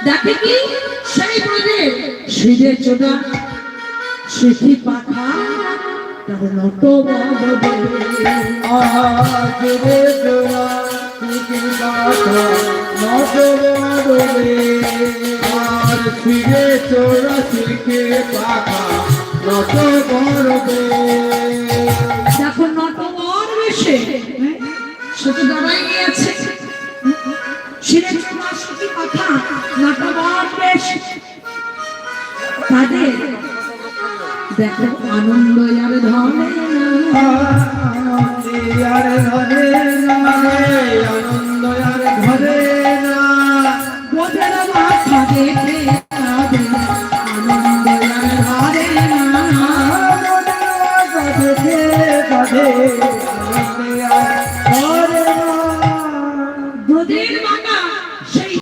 দেখে কি সেই ব্রজে সিঁড়ে চোদা সিঁথি পাখা তার নত আজরে জোড়া শিখি পাখা নত বড়বে আর ফিরে চোরা শিখে পাখা নত বড়বে দেখো নটবর বেশে সে তো দাঁড়াই গিয়েছে সিঁড়ে চোদা সিঁথি পাখা নটবর বেশ তাদের দেখো আনন্দ আর ধরে আর ধরে না আনন্দ আর ধরে না বোধের মাথা দেখে